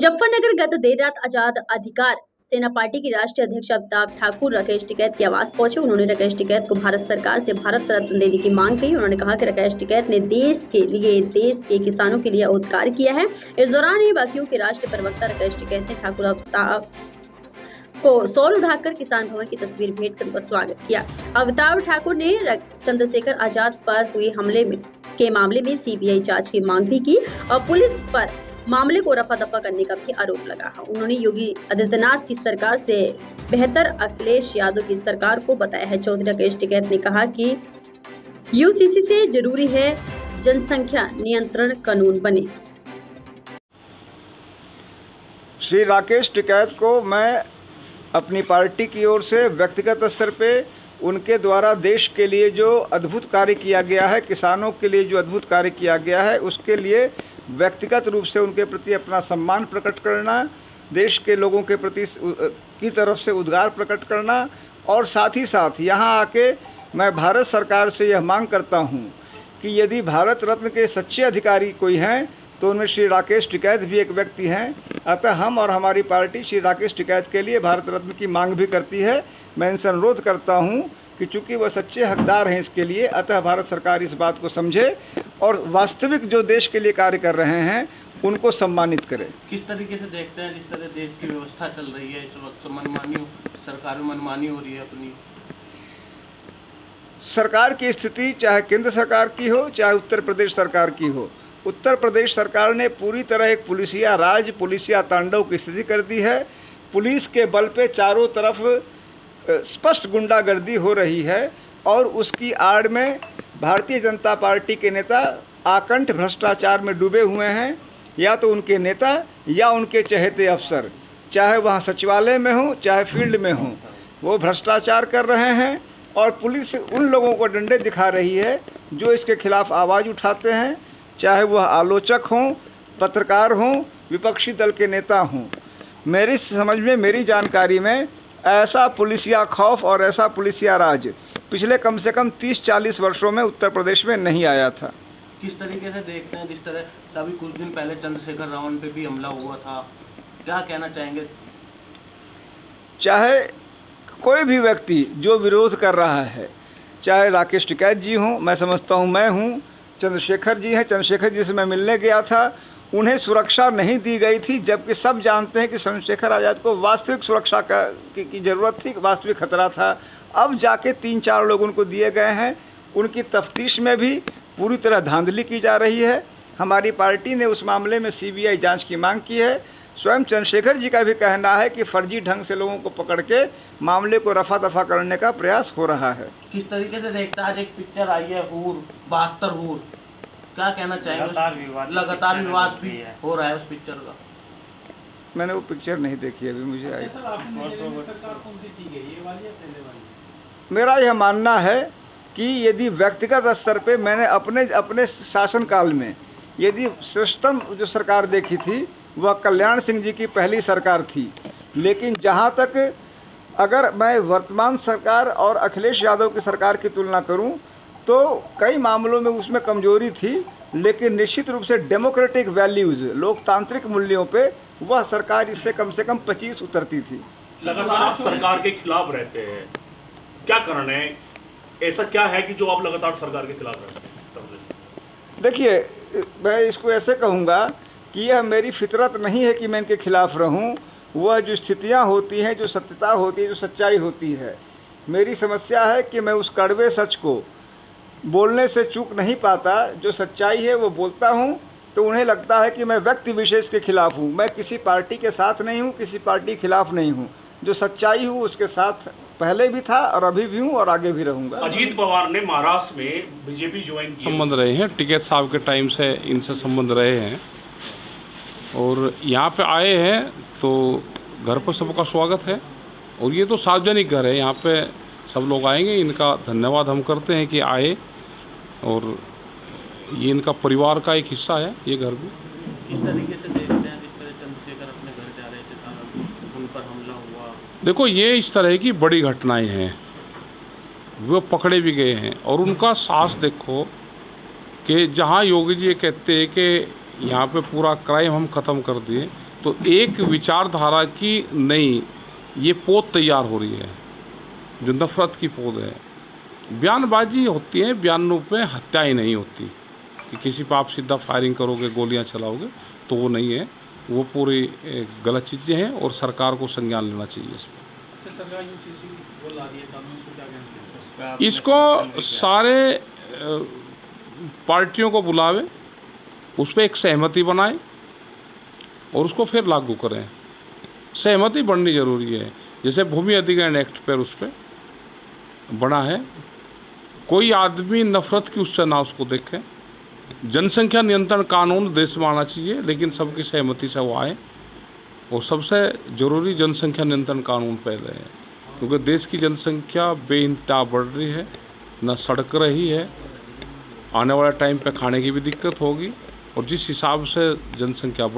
मुजफ्फरनगर गत देर रात आजाद अधिकार सेना पार्टी की राष्ट्रीय अध्यक्ष अमिताभ ठाकुर राकेश टिकैत के आवास पहुंचे। उन्होंने राकेश टिकैत को भारत सरकार से भारत रत्न देने की मांग की। उन्होंने कहा कि राकेश टिकैत ने देश के किसानों के लिए उद्धार किया है। इस दौरान ही बाकियों के राष्ट्रीय प्रवक्ता राकेश टिकैत ने ठाकुर अमिताभ को सौल उठाकर किसान भवन की तस्वीर भेंट कर उनका स्वागत किया। अमिताभ ठाकुर ने चंद्रशेखर आजाद पर हुए हमले के मामले में सीबीआई जांच की मांग भी की और पुलिस पर मामले को रफा दफा करने का भी आरोप लगाया। उन्होंने योगी आदित्यनाथ की सरकार से बेहतर अखिलेश यादव की सरकार को बताया है। चौधरी राकेश टिकैत ने कहा कि यूसीसी से जरूरी है जनसंख्या नियंत्रण कानून बने। श्री राकेश टिकैत को मैं अपनी पार्टी की ओर से व्यक्तिगत स्तर पे उनके द्वारा देश के लिए जो अद्भुत कार्य किया गया है, किसानों के लिए जो अद्भुत कार्य किया गया है, उसके लिए व्यक्तिगत रूप से उनके प्रति अपना सम्मान प्रकट करना, देश के लोगों के प्रति की तरफ से उद्गार प्रकट करना और साथ ही साथ यहाँ आके मैं भारत सरकार से यह मांग करता हूँ कि यदि भारत रत्न के सच्चे अधिकारी कोई हैं तो उनमें श्री राकेश टिकैत भी एक व्यक्ति हैं। अतः हम और हमारी पार्टी श्री राकेश टिकैत के लिए भारत रत्न की मांग भी करती है। मैं इनसे अनुरोध करता हूं कि चूंकि वह सच्चे हकदार हैं इसके लिए, अतः भारत सरकार इस बात को समझे और वास्तविक जो देश के लिए कार्य कर रहे हैं उनको सम्मानित करे। किस तरीके से देखते हैं जिस तरह देश की व्यवस्था चल रही है इस वक्त, सरकार में मनमानी हो रही है अपनी? सरकार की स्थिति चाहे केंद्र सरकार की हो चाहे उत्तर प्रदेश सरकार की हो, उत्तर प्रदेश सरकार ने पूरी तरह एक पुलिसिया राज, पुलिसिया तांडव की स्थिति कर दी है। पुलिस के बल पे चारों तरफ स्पष्ट गुंडागर्दी हो रही है और उसकी आड़ में भारतीय जनता पार्टी के नेता आकंठ भ्रष्टाचार में डूबे हुए हैं। या तो उनके नेता या उनके चहेते अफसर, चाहे वहाँ सचिवालय में हो चाहे फील्ड में हो, वो भ्रष्टाचार कर रहे हैं और पुलिस उन लोगों को डंडे दिखा रही है जो इसके खिलाफ आवाज़ उठाते हैं, चाहे वह आलोचक हों, पत्रकार हों, विपक्षी दल के नेता हों। मेरी समझ में, मेरी जानकारी में ऐसा पुलिसिया खौफ और ऐसा पुलिसिया राज पिछले कम से कम 30-40 वर्षों में उत्तर प्रदेश में नहीं आया था। किस तरीके से देखते हैं जिस तरह अभी कुछ दिन पहले चंद्रशेखर रावण पे भी हमला हुआ था, क्या कहना चाहेंगे? चाहे कोई भी व्यक्ति जो विरोध कर रहा है, चाहे राकेश टिकैत जी हों, मैं समझता हूँ मैं हूँ, चंद्रशेखर जी हैं, चंद्रशेखर जी से मैं मिलने गया था, उन्हें सुरक्षा नहीं दी गई थी, जबकि सब जानते हैं कि चंद्रशेखर आज़ाद को वास्तविक सुरक्षा की ज़रूरत थी, वास्तविक खतरा था। अब जाके 3-4 लोग उनको दिए गए हैं। उनकी तफ्तीश में भी पूरी तरह धांधली की जा रही है। हमारी पार्टी ने उस मामले में सीबीआई जांच की मांग की है। स्वयं चंद्रशेखर जी का भी कहना है कि फर्जी ढंग से लोगों को पकड़ के मामले को रफा दफा करने का प्रयास हो रहा है। किस तरीके से देखता है? आज एक पिक्चर आई है हूर, 72 हूर, क्या कहना चाहेंगे? लगातार विवाद भी हो रहा है उस पिक्चर का। मैंने वो पिक्चर नहीं देखी अभी, मुझे आई। मेरा यह मानना है कि यदि व्यक्तिगत स्तर पे मैंने अपने शासनकाल में यदि श्रेष्ठतम जो सरकार देखी थी वह कल्याण सिंह जी की पहली सरकार थी। लेकिन जहाँ तक अगर मैं वर्तमान सरकार और अखिलेश यादव की सरकार की तुलना करूं तो कई मामलों में उसमें कमजोरी थी, लेकिन निश्चित रूप से डेमोक्रेटिक वैल्यूज़, लोकतांत्रिक मूल्यों पे वह सरकार इससे कम से कम 25 उतरती थी। लगातार आप सरकार के खिलाफ रहते हैं, क्या कारण है? ऐसा क्या है कि जो आप लगातार सरकार के खिलाफ रहते हैं? देखिए, मैं इसको ऐसे कहूँगा कि यह मेरी फितरत नहीं है कि मैं इनके खिलाफ रहूं। वह जो स्थितियां होती हैं, जो सत्यता होती है, जो सच्चाई होती है, मेरी समस्या है कि मैं उस कड़वे सच को बोलने से चूक नहीं पाता। जो सच्चाई है वो बोलता हूं तो उन्हें लगता है कि मैं व्यक्ति विशेष के खिलाफ हूं। मैं किसी पार्टी के साथ नहीं हूं, किसी पार्टी के खिलाफ नहीं हूं। जो सच्चाई हूँ उसके साथ पहले भी था और अभी भी हूँ और आगे भी रहूँगा। अजीत पवार ने महाराष्ट्र में बीजेपी ज्वाइन किया, संबंध रहे हैं, टिकैत साहब के टाइम से इनसे संबंध रहे हैं और यहाँ पे आए हैं तो घर पर सबका स्वागत है। और ये तो सार्वजनिक घर है, यहाँ पे सब लोग आएंगे। इनका धन्यवाद हम करते हैं कि आए और ये इनका परिवार का एक हिस्सा है ये घर भी। इस तरीके से देखते हैं जिस तरह चंद्रशेखर अपने घर जा रहे थे, उन पर हमला हुआ। देखो, ये इस तरह की बड़ी घटनाएं हैं, वो पकड़े भी गए हैं और उनका साहस देखो कि जहाँ योगी जी ये कहते हैं कि यहाँ पे पूरा क्राइम हम ख़त्म कर दिए, तो एक विचारधारा की नई ये पोत तैयार हो रही है जो नफरत की पोत है। बयानबाजी होती है, बयानों पे हत्याएं नहीं होती कि किसी पर आप सीधा फायरिंग करोगे, गोलियां चलाओगे, तो वो नहीं है। वो पूरी गलत चीज़ें हैं और सरकार को संज्ञान लेना चाहिए इस पर। अच्छा, सरकार यूसीसी वो ला दी है कानून, इसको क्या कहते हैं? इसको सारे पार्टियों को बुलावे, उस पर एक सहमति बनाए और उसको फिर लागू करें। सहमति बननी ज़रूरी है। जैसे भूमि अधिग्रहण एक्ट पर उस पर बना है, कोई आदमी नफरत की उससे ना उसको देखे। जनसंख्या नियंत्रण कानून देश में आना चाहिए, लेकिन सबकी सहमति से वो आए। और सबसे ज़रूरी जनसंख्या नियंत्रण कानून पहले है, क्योंकि देश की जनसंख्या बेइंतहा बढ़ रही है, न सड़क रही है, आने वाले टाइम पे खाने की भी दिक्कत होगी। और जिस हिसाब से जनसंख्या बढ़